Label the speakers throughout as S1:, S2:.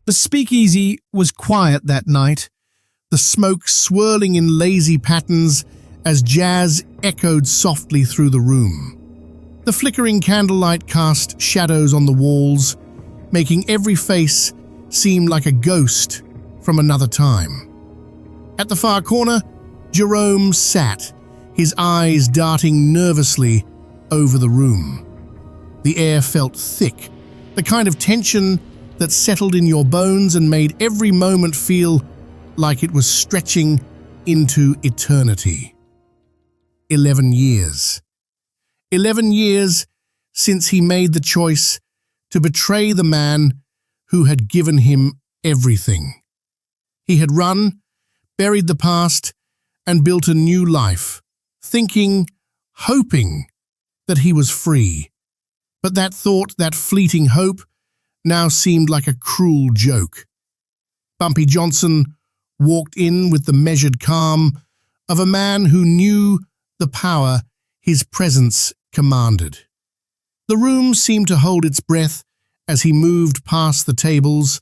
S1: The speakeasy was quiet that night, the smoke swirling in lazy patterns as jazz echoed softly through the room. The flickering candlelight cast shadows on the walls, making every face seem like a ghost from another time. At the far corner, Jerome sat, his eyes darting nervously over the room. The air felt thick, the kind of tension that settled in your bones and made every moment feel like it was stretching into eternity. 11 years. 11 years since he made the choice to betray the man who had given him everything. He had run, buried the past, and built a new life, thinking, hoping that he was free. But that thought, that fleeting hope, now seemed like a cruel joke. Bumpy Johnson walked in with the measured calm of a man who knew the power his presence commanded. The room seemed to hold its breath as he moved past the tables,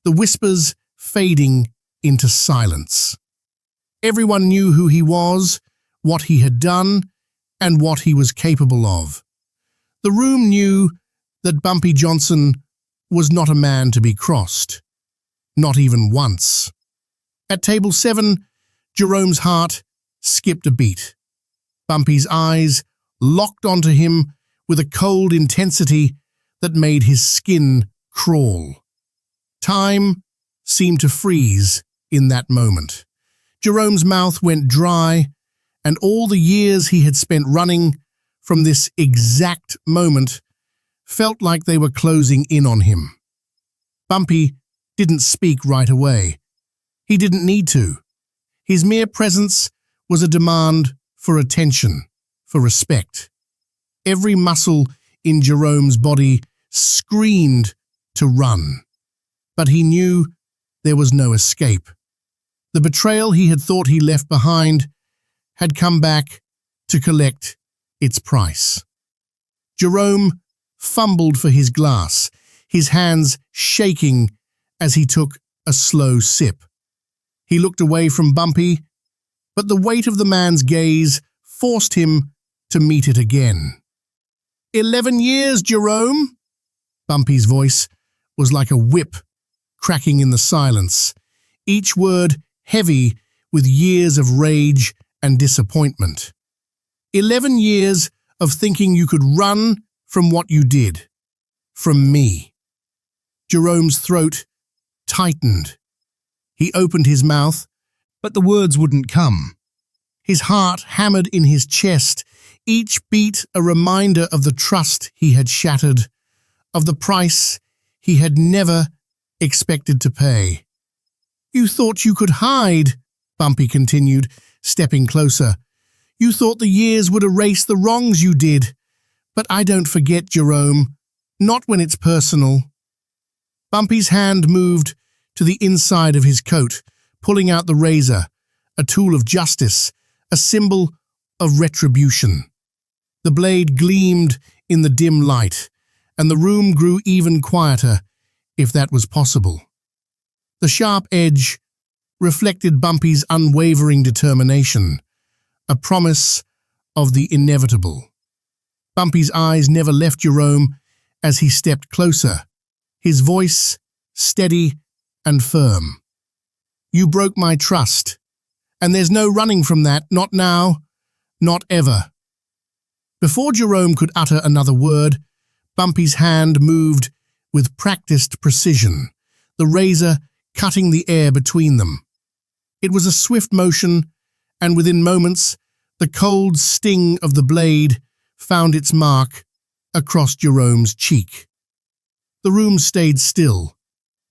S1: the whispers fading into silence. Everyone knew who he was, what he had done, and what he was capable of. The room knew that Bumpy Johnson was not a man to be crossed, not even once. At table 7, Jerome's heart skipped a beat. Bumpy's eyes locked onto him with a cold intensity that made his skin crawl. Time seemed to freeze in that moment. Jerome's mouth went dry, and all the years he had spent running from this exact moment felt like they were closing in on him. Bumpy didn't speak right away. He didn't need to. His mere presence was a demand for attention, for respect. Every muscle in Jerome's body screamed to run, but he knew there was no escape. The betrayal he had thought he left behind had come back to collect its price. Jerome fumbled for his glass, his hands shaking as he took a slow sip. He looked away from Bumpy, but the weight of the man's gaze forced him to meet it again. 11 years, Jerome! Bumpy's voice was like a whip cracking in the silence, each word heavy with years of rage and disappointment. 11 years of thinking you could run from what you did. From me. Jerome's throat tightened. He opened his mouth, but the words wouldn't come. His heart hammered in his chest, each beat a reminder of the trust he had shattered, of the price he had never expected to pay. You thought you could hide, Bumpy continued, stepping closer. You thought the years would erase the wrongs you did. But I don't forget, Jerome, not when it's personal. Bumpy's hand moved to the inside of his coat, pulling out the razor, a tool of justice, a symbol of retribution. The blade gleamed in the dim light, and the room grew even quieter, if that was possible. The sharp edge reflected Bumpy's unwavering determination, a promise of the inevitable. Bumpy's eyes never left Jerome as he stepped closer, his voice steady and firm. You broke my trust, and there's no running from that, not now, not ever. Before Jerome could utter another word, Bumpy's hand moved with practiced precision, the razor cutting the air between them. It was a swift motion, and within moments, the cold sting of the blade found its mark across Jerome's cheek. The room stayed still.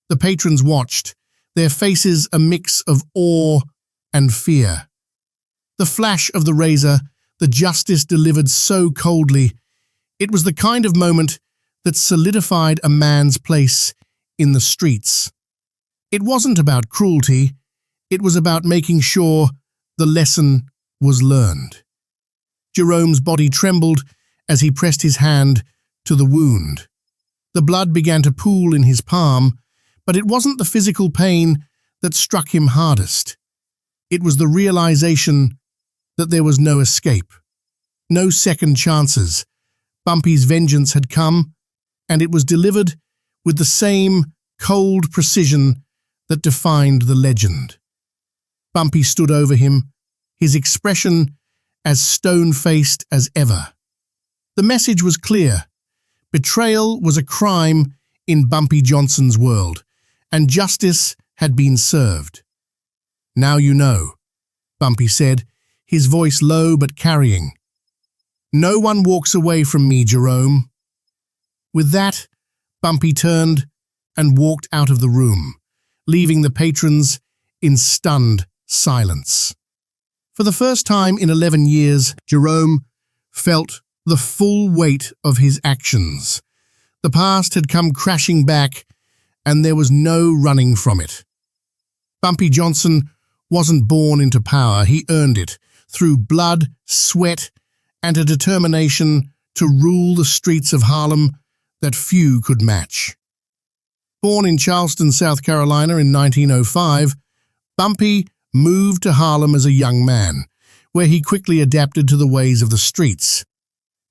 S1: The patrons watched, their faces a mix of awe and fear. The flash of the razor, the justice delivered so coldly, it was the kind of moment that solidified a man's place in the streets. It wasn't about cruelty, it was about making sure the lesson was learned. Jerome's body trembled as he pressed his hand to the wound. The blood began to pool in his palm, But it wasn't the physical pain that struck him hardest. It was the realization that there was no escape, no second chances. Bumpy's vengeance had come, and it was delivered with the same cold precision that defined the legend. Bumpy stood over him, his expression as stone-faced as ever. The message was clear. Betrayal was a crime in Bumpy Johnson's world, and justice had been served. "Now you know," Bumpy said, his voice low but carrying. "No one walks away from me, Jerome." With that, Bumpy turned and walked out of the room, leaving the patrons in stunned silence. For the first time in 11 years, Jerome felt the full weight of his actions. The past had come crashing back, and there was no running from it. Bumpy Johnson wasn't born into power, he earned it through blood, sweat, and a determination to rule the streets of Harlem that few could match. Born in Charleston, South Carolina in 1905, Bumpy moved to Harlem as a young man, where he quickly adapted to the ways of the streets.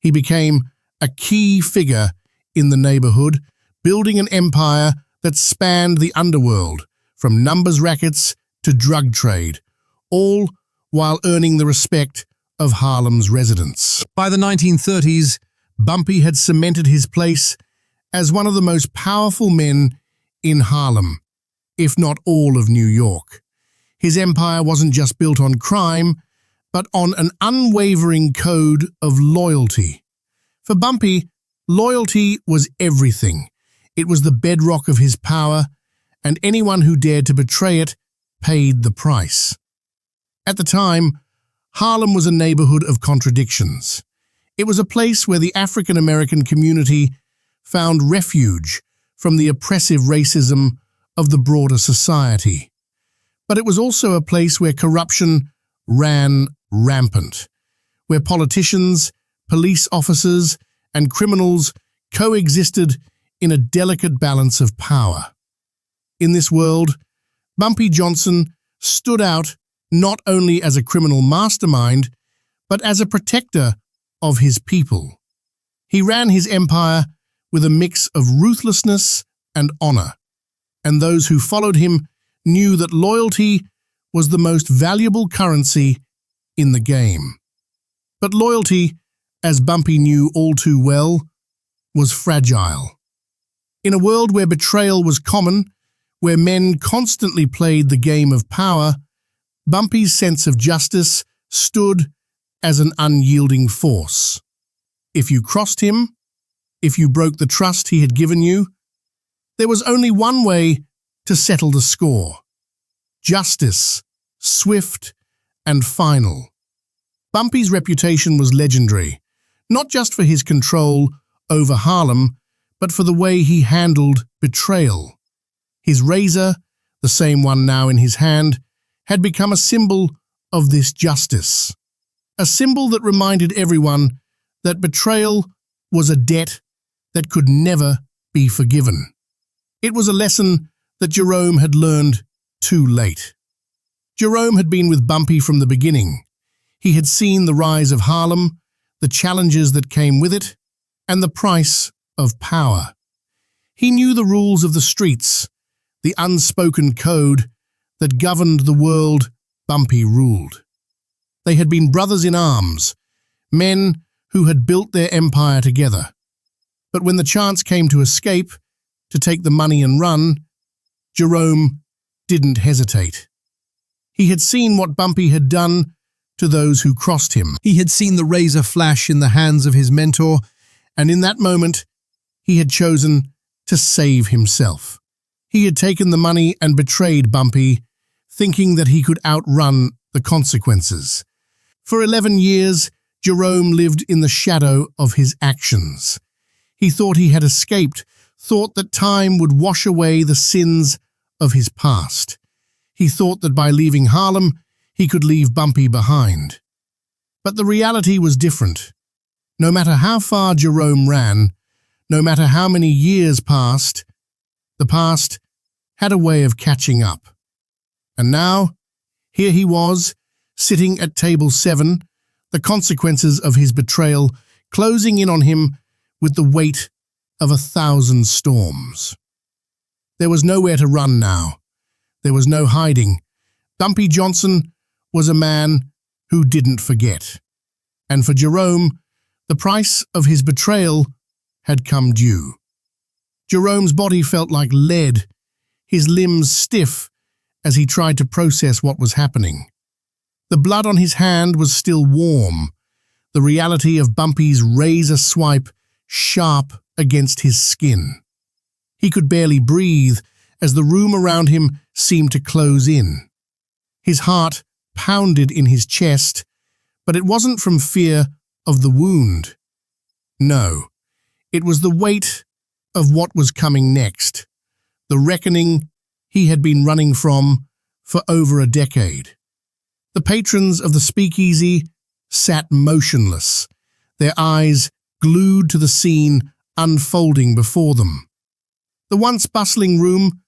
S1: He became a key figure in the neighborhood, building an empire that spanned the underworld, from numbers rackets to drug trade, all while earning the respect of Harlem's residents. By the 1930s, Bumpy had cemented his place as one of the most powerful men in Harlem, if not all of New York. His empire wasn't just built on crime, but on an unwavering code of loyalty. For Bumpy, loyalty was everything. It was the bedrock of his power, and anyone who dared to betray it paid the price. At the time, Harlem was a neighborhood of contradictions. It was a place where the African American community found refuge from the oppressive racism of the broader society. But it was also a place where corruption ran rampant, where politicians, police officers, and criminals coexisted in a delicate balance of power. In this world, Bumpy Johnson stood out not only as a criminal mastermind, but as a protector of his people. He ran his empire with a mix of ruthlessness and honor, and those who followed him knew that loyalty was the most valuable currency in the game. But loyalty, as Bumpy knew all too well, was fragile. In a world where betrayal was common, where men constantly played the game of power, Bumpy's sense of justice stood as an unyielding force. If you crossed him, if you broke the trust he had given you, there was only one way to settle the score. Justice, swift and final. Bumpy's reputation was legendary, not just for his control over Harlem, but for the way he handled betrayal. His razor, the same one now in his hand, had become a symbol of this justice. A symbol that reminded everyone that betrayal was a debt that could never be forgiven. It was a lesson that Jerome had learned too late. Jerome had been with Bumpy from the beginning. He had seen the rise of Harlem, the challenges that came with it, and the price of power. He knew the rules of the streets, the unspoken code that governed the world Bumpy ruled. They had been brothers in arms, men who had built their empire together. But when the chance came to escape, to take the money and run, Jerome didn't hesitate. He had seen what Bumpy had done to those who crossed him. He had seen the razor flash in the hands of his mentor, and in that moment, he had chosen to save himself. He had taken the money and betrayed Bumpy, thinking that he could outrun the consequences. For 11 years, Jerome lived in the shadow of his actions. He thought he had escaped, thought that time would wash away the sins of his past. He thought that by leaving Harlem, he could leave Bumpy behind. But the reality was different. No matter how far Jerome ran, no matter how many years passed, the past had a way of catching up. And now, here he was, sitting at table 7, the consequences of his betrayal closing in on him with the weight of 1,000 storms. There was nowhere to run now. There was no hiding. Bumpy Johnson was a man who didn't forget. And for Jerome, the price of his betrayal had come due. Jerome's body felt like lead, his limbs stiff as he tried to process what was happening. The blood on his hand was still warm, the reality of Bumpy's razor swipe sharp against his skin. He could barely breathe as the room around him seemed to close in. His heart pounded in his chest, but it wasn't from fear of the wound. No, it was the weight of what was coming next, the reckoning he had been running from for over a decade. The patrons of the speakeasy sat motionless, their eyes glued to the scene unfolding before them. The once bustling room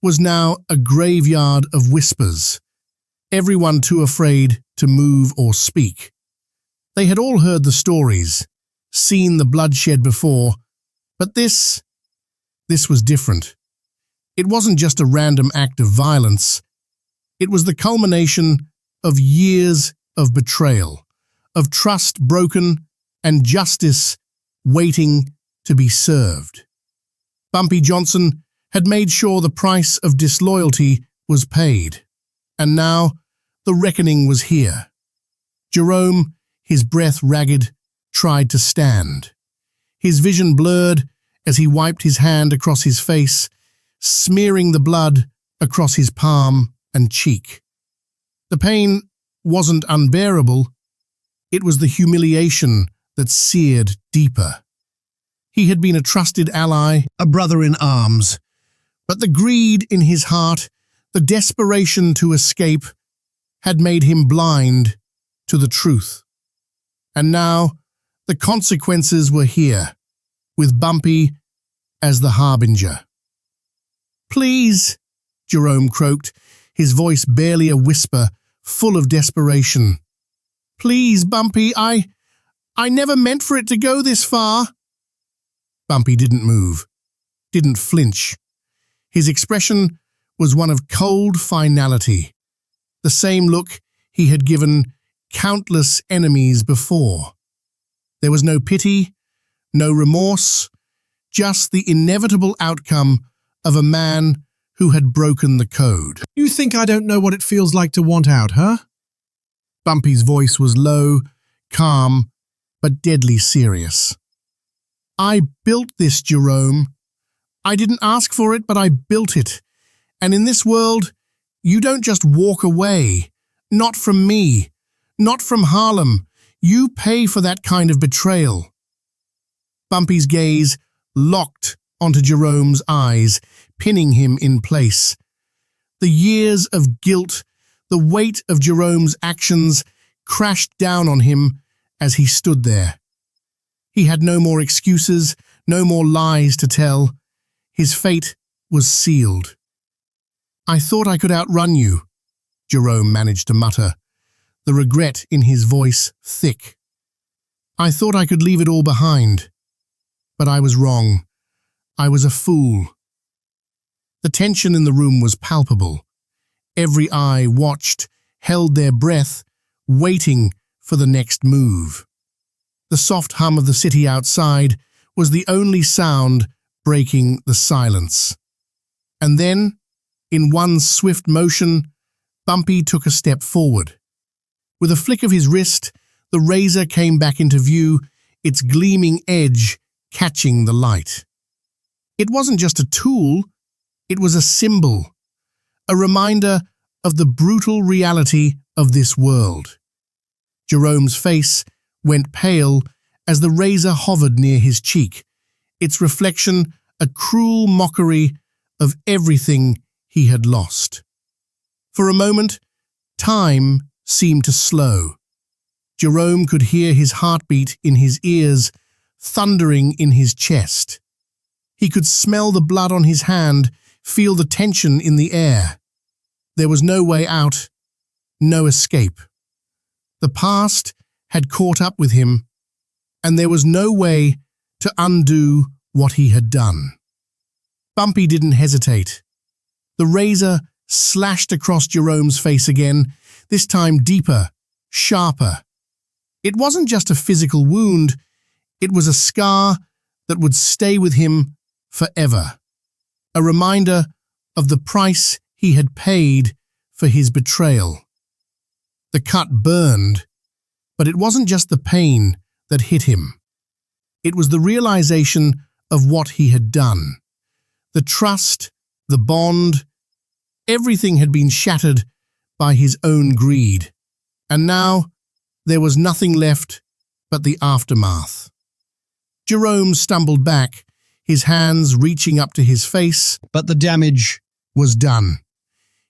S1: was now a graveyard of whispers, everyone too afraid to move or speak. They had all heard the stories, seen the bloodshed before, but this was different. It wasn't just a random act of violence. It was the culmination of years of betrayal, of trust broken and justice waiting to be served. Bumpy Johnson had made sure the price of disloyalty was paid, and now the reckoning was here. Jerome, his breath ragged, tried to stand. His vision blurred as he wiped his hand across his face, smearing the blood across his palm and cheek. The pain wasn't unbearable. It was the humiliation that seared deeper. He had been a trusted ally, a brother in arms, but the greed in his heart, the desperation to escape, had made him blind to the truth. And now the consequences were here, with Bumpy as the harbinger. "Please," Jerome croaked, his voice barely a whisper, full of desperation. "Please, Bumpy, I never meant for it to go this far." Bumpy didn't move, didn't flinch. His expression was one of cold finality, the same look he had given countless enemies before. There was no pity, no remorse, just the inevitable outcome of a man who had broken the code.
S2: "You think I don't know what it feels like to want out, huh?"
S1: Bumpy's voice was low, calm, but deadly serious. "I built this, Jerome. I didn't ask for it, but I built it. And in this world, you don't just walk away. Not from me. Not from Harlem. You pay for that kind of betrayal." Bumpy's gaze locked onto Jerome's eyes, pinning him in place. The years of guilt, the weight of Jerome's actions crashed down on him as he stood there. He had no more excuses, no more lies to tell. His fate was sealed. "I thought I could outrun you," Jerome managed to mutter, the regret in his voice thick. "I thought I could leave it all behind. But I was wrong. I was a fool." The tension in the room was palpable. Every eye watched, held their breath, waiting for the next move. The soft hum of the city outside was the only sound breaking the silence. And then, in one swift motion, Bumpy took a step forward. With a flick of his wrist, the razor came back into view, its gleaming edge catching the light. It wasn't just a tool, it was a symbol, a reminder of the brutal reality of this world. Jerome's face went pale as the razor hovered near his cheek, its reflection a cruel mockery of everything he had lost. For a moment, time seemed to slow. Jerome could hear his heartbeat in his ears, thundering in his chest. He could smell the blood on his hand, feel the tension in the air. There was no way out, no escape. The past had caught up with him, and there was no way to undo what he had done. Bumpy didn't hesitate. The razor slashed across Jerome's face again, this time deeper, sharper. It wasn't just a physical wound, it was a scar that would stay with him forever. A reminder of the price he had paid for his betrayal. The cut burned, but it wasn't just the pain that hit him. It was the realization of what he had done. The trust, the bond, everything had been shattered by his own greed. And now there was nothing left but the aftermath. Jerome stumbled back, his hands reaching up to his face,
S2: But the damage
S1: was done.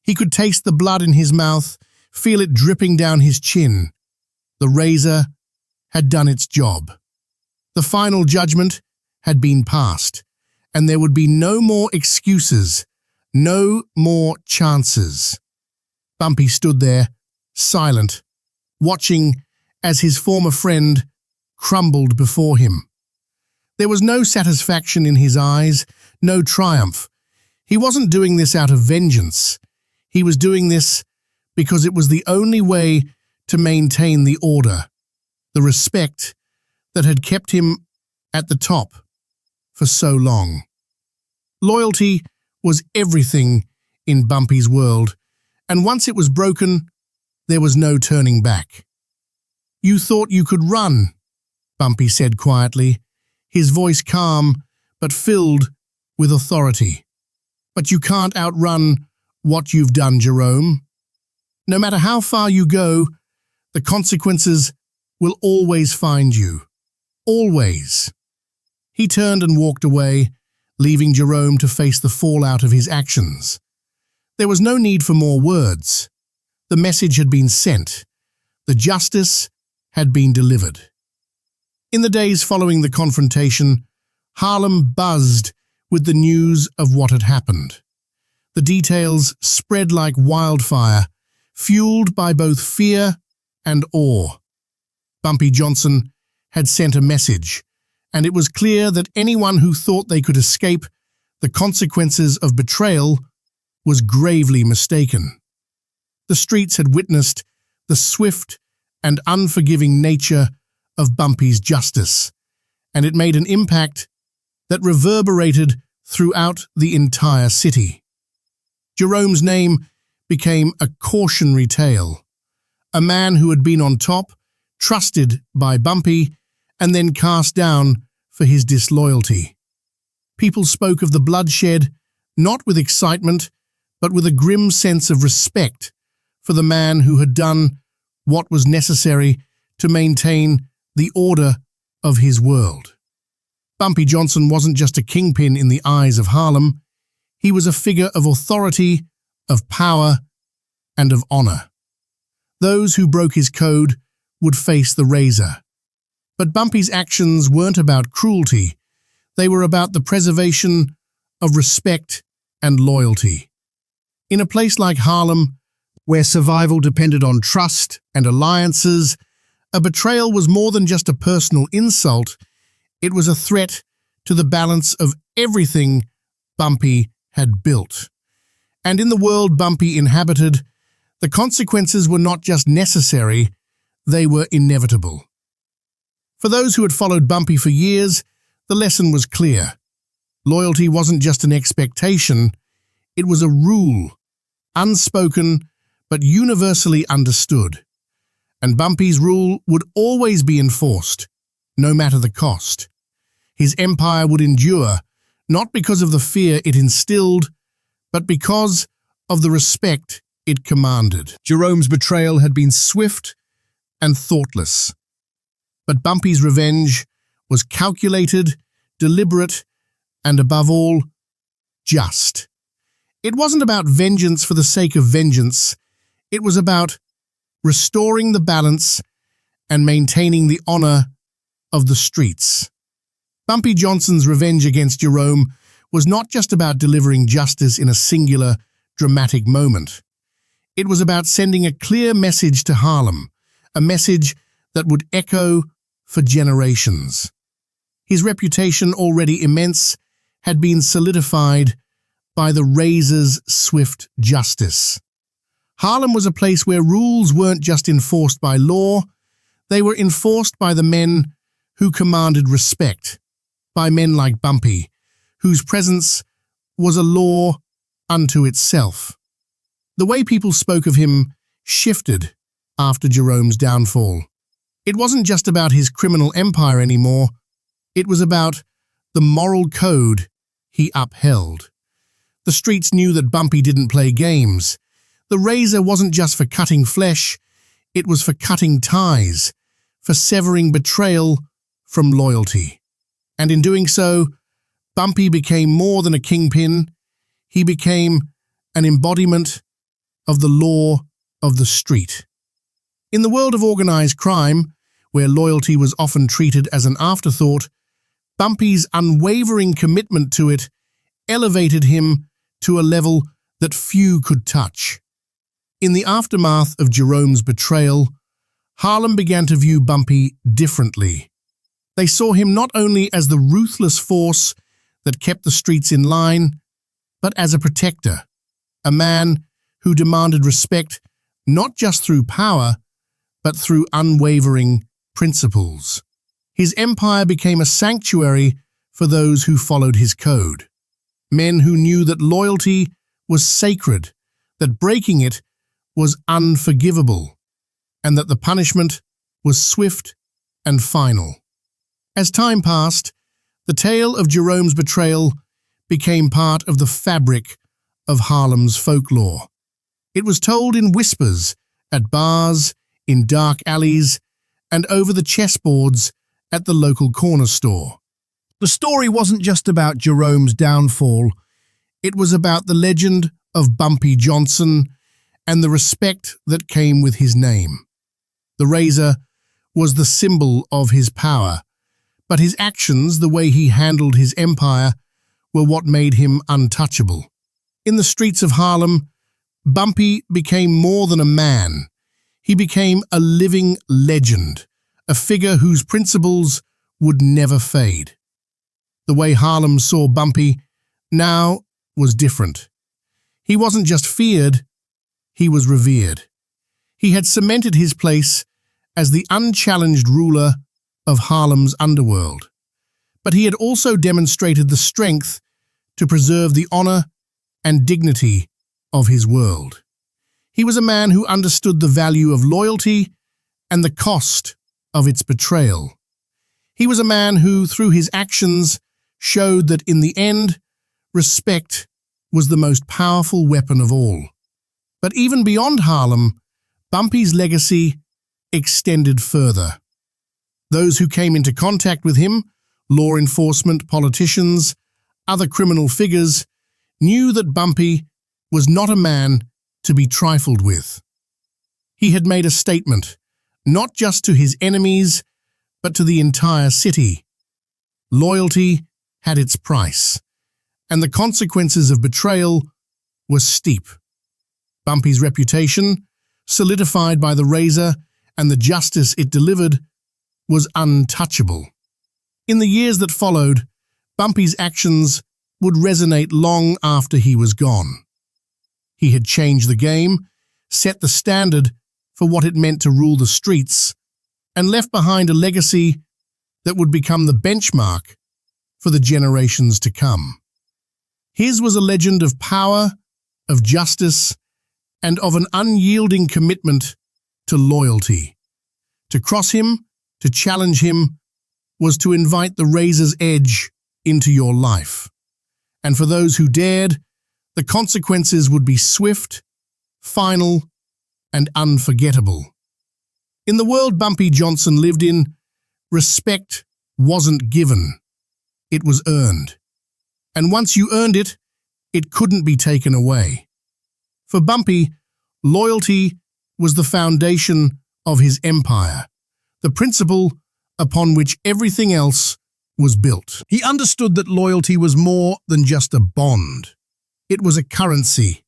S1: He could taste the blood in his mouth, feel it dripping down his chin. The razor had done its job. The final judgment had been passed, and there would be no more excuses, no more chances. Bumpy stood there, silent, watching as his former friend crumbled before him. There was no satisfaction in his eyes, no triumph. He wasn't doing this out of vengeance. He was doing this because it was the only way to maintain the order, the respect that had kept him at the top for so long. Loyalty was everything in Bumpy's world, and once it was broken, there was no turning back. "You thought you could run," Bumpy said quietly, his voice calm but filled with authority. "But you can't outrun what you've done, Jerome. No matter how far you go, the consequences will always find you. Always." He turned and walked away, leaving Jerome to face the fallout of his actions. There was no need for more words. The message had been sent. The justice had been delivered. In the days following the confrontation, Harlem buzzed with the news of what had happened. The details spread like wildfire, fueled by both fear and awe. Bumpy Johnson had sent a message, and it was clear that anyone who thought they could escape the consequences of betrayal was gravely mistaken. The streets had witnessed the swift and unforgiving nature of Bumpy's justice, and it made an impact that reverberated throughout the entire city. Jerome's name became a cautionary tale, a man who had been on top, trusted by Bumpy, and then cast down for his disloyalty. People spoke of the bloodshed not with excitement, but with a grim sense of respect for the man who had done what was necessary to maintain the order of his world. Bumpy Johnson wasn't just a kingpin in the eyes of Harlem. He was a figure of authority, of power, and of honor. Those who broke his code would face the razor. But Bumpy's actions weren't about cruelty. They were about the preservation of respect and loyalty. In a place like Harlem, where survival depended on trust and alliances, a betrayal was more than just a personal insult. It was a threat to the balance of everything Bumpy had built. And in the world Bumpy inhabited, the consequences were not just necessary, they were inevitable. For those who had followed Bumpy for years, the lesson was clear. Loyalty wasn't just an expectation, it was a rule, unspoken but universally understood. And Bumpy's rule would always be enforced, no matter the cost. His empire would endure, not because of the fear it instilled, but because of the respect it commanded. Jerome's betrayal had been swift and thoughtless, but Bumpy's revenge was calculated, deliberate, and above all, just. It wasn't about vengeance for the sake of vengeance. It was about restoring the balance and maintaining the honor of the streets. Bumpy Johnson's revenge against Jerome was not just about delivering justice in a singular, dramatic moment. It was about sending a clear message to Harlem, a message that would echo for generations. His reputation, already immense, had been solidified by the razor's swift justice. Harlem was a place where rules weren't just enforced by law, they were enforced by the men who commanded respect, by men like Bumpy, whose presence was a law unto itself. The way people spoke of him shifted after Jerome's downfall. It wasn't just about his criminal empire anymore, it was about the moral code he upheld. The streets knew that Bumpy didn't play games. The razor wasn't just for cutting flesh, it was for cutting ties, for severing betrayal from loyalty. And in doing so, Bumpy became more than a kingpin, he became an embodiment of the law of the street. In the world of organized crime, where loyalty was often treated as an afterthought, Bumpy's unwavering commitment to it elevated him to a level that few could touch. In the aftermath of Jerome's betrayal, Harlem began to view Bumpy differently. They saw him not only as the ruthless force that kept the streets in line, but as a protector, a man who demanded respect not just through power, but through unwavering principles. His empire became a sanctuary for those who followed his code. Men who knew that loyalty was sacred, that breaking it was unforgivable, and that the punishment was swift and final. As time passed, the tale of Jerome's betrayal became part of the fabric of Harlem's folklore. It was told in whispers, at bars, in dark alleys, and over the chessboards at the local corner store. The story wasn't just about Jerome's downfall, it was about the legend of Bumpy Johnson and the respect that came with his name. The razor was the symbol of his power, but his actions, the way he handled his empire, were what made him untouchable. In the streets of Harlem, Bumpy became more than a man. He became a living legend, a figure whose principles would never fade. The way Harlem saw Bumpy now was different. He wasn't just feared, he was revered. He had cemented his place as the unchallenged ruler of Harlem's underworld. But he had also demonstrated the strength to preserve the honor and dignity of his world. He was a man who understood the value of loyalty and the cost of its betrayal. He was a man who, through his actions, showed that in the end, respect was the most powerful weapon of all. But even beyond Harlem, Bumpy's legacy extended further. Those who came into contact with him, law enforcement, politicians, other criminal figures, knew that Bumpy was not a man to be trifled with. He had made a statement, not just to his enemies, but to the entire city. Loyalty had its price, and the consequences of betrayal were steep. Bumpy's reputation, solidified by the razor and the justice it delivered, was untouchable. In the years that followed, Bumpy's actions would resonate long after he was gone. He had changed the game, set the standard for what it meant to rule the streets, and left behind a legacy that would become the benchmark for the generations to come. His was a legend of power, of justice, and of an unyielding commitment to loyalty. To cross him, to challenge him, was to invite the razor's edge into your life. And for those who dared, the consequences would be swift, final, and unforgettable. In the world Bumpy Johnson lived in, respect wasn't given, it was earned. And once you earned it, it couldn't be taken away. For Bumpy, loyalty was the foundation of his empire, the principle upon which everything else was built. He understood that loyalty was more than just a bond. It was a currency,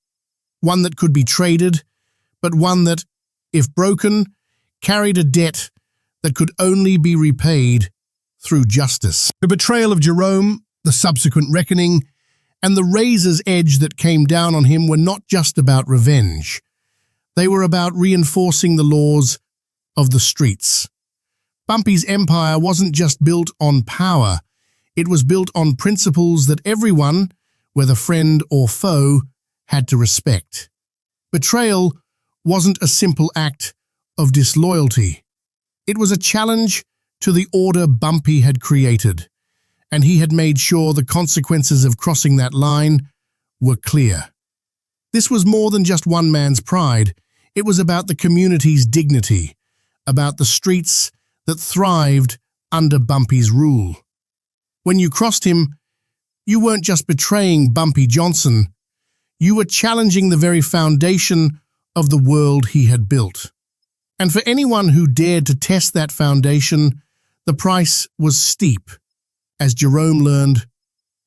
S1: one that could be traded, but one that, if broken, carried a debt that could only be repaid through justice. The betrayal of Jerome, the subsequent reckoning, and the razor's edge that came down on him were not just about revenge. They were about reinforcing the laws of the streets. Bumpy's empire wasn't just built on power, it was built on principles that everyone, whether friend or foe, had to respect. Betrayal wasn't a simple act of disloyalty. It was a challenge to the order Bumpy had created, and he had made sure the consequences of crossing that line were clear. This was more than just one man's pride. It was about the community's dignity, about the streets that thrived under Bumpy's rule. When you crossed him, you weren't just betraying Bumpy Johnson, you were challenging the very foundation of the world he had built. And for anyone who dared to test that foundation, the price was steep, as Jerome learned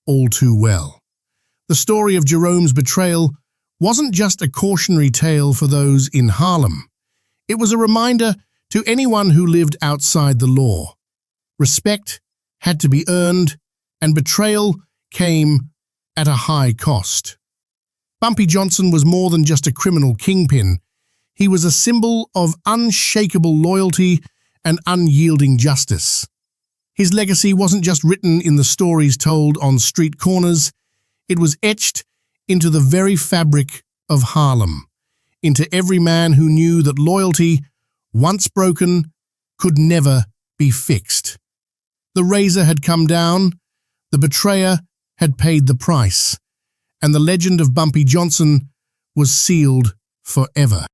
S1: all too well. The story of Jerome's betrayal wasn't just a cautionary tale for those in Harlem. It was a reminder to anyone who lived outside the law. Respect had to be earned, and betrayal came at a high cost. Bumpy Johnson was more than just a criminal kingpin. He was a symbol of unshakable loyalty and unyielding justice. His legacy wasn't just written in the stories told on street corners, it was etched into the very fabric of Harlem, into every man who knew that loyalty, once broken, could never be fixed. The razor had come down, the betrayer had paid the price, and the legend of Bumpy Johnson was sealed forever.